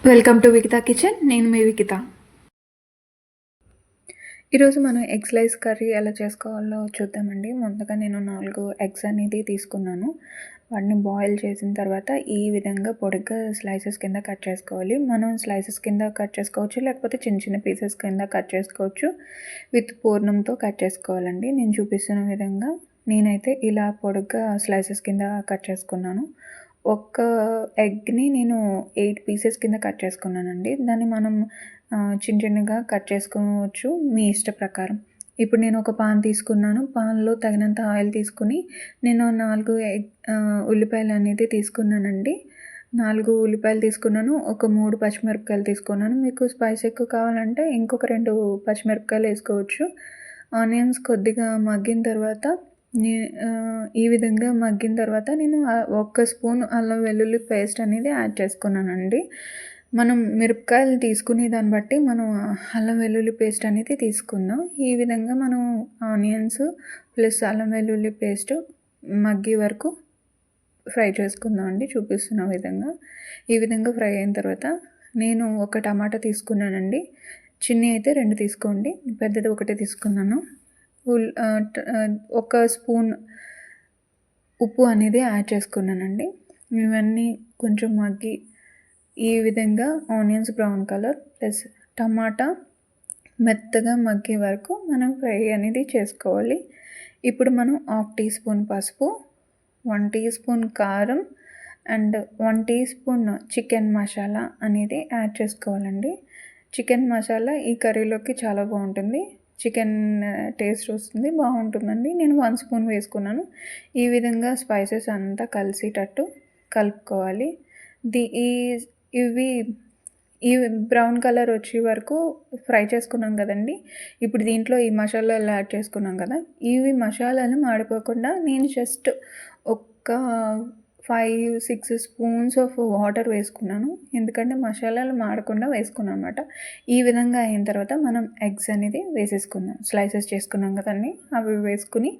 Welcome to వికితా kitchen. నేను మీ వికిత. ఈరోజు మనం ఎగ్ స్లైస్ కర్రీ ఎలా చేసుకోవాలో చూద్దామండి. ముందుగా నేను 4 ఎగ్స్ అనేది తీసుకున్నాను. వాటిని బాయిల్ చేసిన తర్వాత ఈ విధంగా పొడుగ్గా స్లైసెస్ కింద కట్ చేసుకోవాలి. మనం స్లైసెస్ కింద కట్ చేసుకోవచ్చు, లేకపోతే చిన్న చిన్న పీసెస్ కింద కట్ చేసుకోవచ్చు. విత్ పూర్ణంతో కట్ చేసుకోవాలండి. నేను చూపిస్తున్న విధంగా నేనైతే ఇలా పొడుగ్గా స్లైసెస్ కింద కట్ చేసుకున్నాను. ఒక్క ఎగ్‌ని నేను 8 పీసెస్ కింద కట్ చేసుకున్నానండి. దాన్ని మనం చిన్న చిన్నగా కట్ చేసుకోవచ్చు మీ ఇష్ట ప్రకారం. ఇప్పుడు నేను ఒక పాన్ తీసుకున్నాను. పాన్‌లో తగినంత ఆయిల్ తీసుకొని నేను 4 ఉల్లిపాయలు అనేది తీసుకున్నానండి. 4 ఉల్లిపాయలు తీసుకున్నాను. ఒక 3 పచ్చిమిరపకాయలు తీసుకున్నాను. మీకు స్పైస్ ఎక్కువ కావాలంటే ఇంకొక 2 పచ్చిమిరపకాయలు వేసుకోవచ్చు. ఆనియన్స్ కొద్దిగా మగ్గిన తర్వాత ఈ విధంగా మగ్గిన తర్వాత నేను ఒక్క స్పూన్ అల్లం వెల్లుల్లి పేస్ట్ అనేది యాడ్ చేసుకున్నానండి. మనం మిరపకాయలు తీసుకునే దాన్ని బట్టి మనం అల్లం వెల్లుల్లి పేస్ట్ అనేది తీసుకుందాం. ఈ విధంగా మనం ఆనియన్స్ ప్లస్ అల్లం వెల్లుల్లి పేస్ట్ మగ్గే వరకు ఫ్రై చేసుకుందాం అండి. చూపిస్తున్న విధంగా ఈ విధంగా ఫ్రై అయిన తర్వాత నేను ఒక టమాటా తీసుకున్నానండి. చిన్నవి అయితే 2 తీసుకోండి, పెద్దది ఒకటే తీసుకున్నాను. ఒక స్పూన్ ఉప్పు అనేది యాడ్ చేసుకున్నానండి. ఇవన్నీ కొంచెం మగ్గి ఈ విధంగా ఆనియన్స్ బ్రౌన్ కలర్ ప్లస్ టమాటా మెత్తగా మగ్గే వరకు మనం ఫ్రై అనేది చేసుకోవాలి. ఇప్పుడు మనం 1/2 టీ స్పూన్ పసుపు, 1 టీ స్పూన్ కారం and 1 teaspoon chicken masala అనేది యాడ్ చేసుకోవాలండి. చికెన్ మసాలా ఈ కర్రీలోకి చాలా బాగుంటుంది. చికెన్ టేస్ట్ వస్తుంది, బాగుంటుందండి. నేను 1 స్పూన్ వేసుకున్నాను. ఈ విధంగా స్పైసెస్ అంతా కలిసేటట్టు కలుపుకోవాలి. ఇవి బ్రౌన్ కలర్ వచ్చే వరకు ఫ్రై చేసుకున్నాం కదండి. ఇప్పుడు దీంట్లో ఈ మసాలాలు యాడ్ చేసుకున్నాం కదా, ఇవి మసాలాలు మాడిపోకుండా నేను జస్ట్ ఒక 5-6 స్పూన్స్ ఆఫ్ వాటర్ వేసుకున్నాను. ఎందుకంటే మసాలాలు మాడకుండా వేసుకున్నాను అనమాట. ఈ విధంగా అయిన తర్వాత మనం ఎగ్స్ అనేది వేసేసుకుందాం. స్లైసెస్ చేసుకున్నాం కదండి, అవి వేసుకుని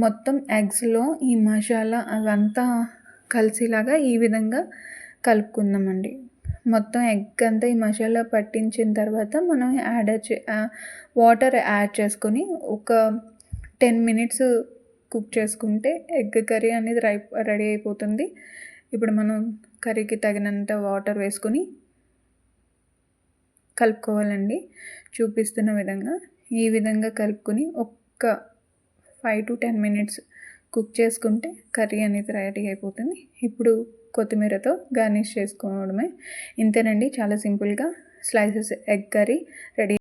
మొత్తం ఎగ్స్లో ఈ మసాలా అవంతా కలిసేలాగా ఈ విధంగా కలుపుకుందామండి. మొత్తం ఎగ్ అంతా ఈ మసాలా పట్టించిన తర్వాత మనం వాటర్ యాడ్ చేసుకొని ఒక 10 మినిట్స్ కుక్ చేసుకుంటే ఎగ్ కర్రీ అనేది రెడీ అయిపోతుంది. ఇప్పుడు మనం కర్రీకి తగినంత వాటర్ వేసుకొని కలుపుకోవాలండి. చూపిస్తున్న విధంగా ఈ విధంగా కలుపుకొని ఒక్క 5-10 మినిట్స్ కుక్ చేసుకుంటే కర్రీ అనేది రెడీ అయిపోతుంది. ఇప్పుడు కొత్తిమీరతో గార్నిష్ చేసుకోవడమే. ఇంతేనండి, చాలా సింపుల్గా స్లైసెస్ ఎగ్ కర్రీ రెడీ.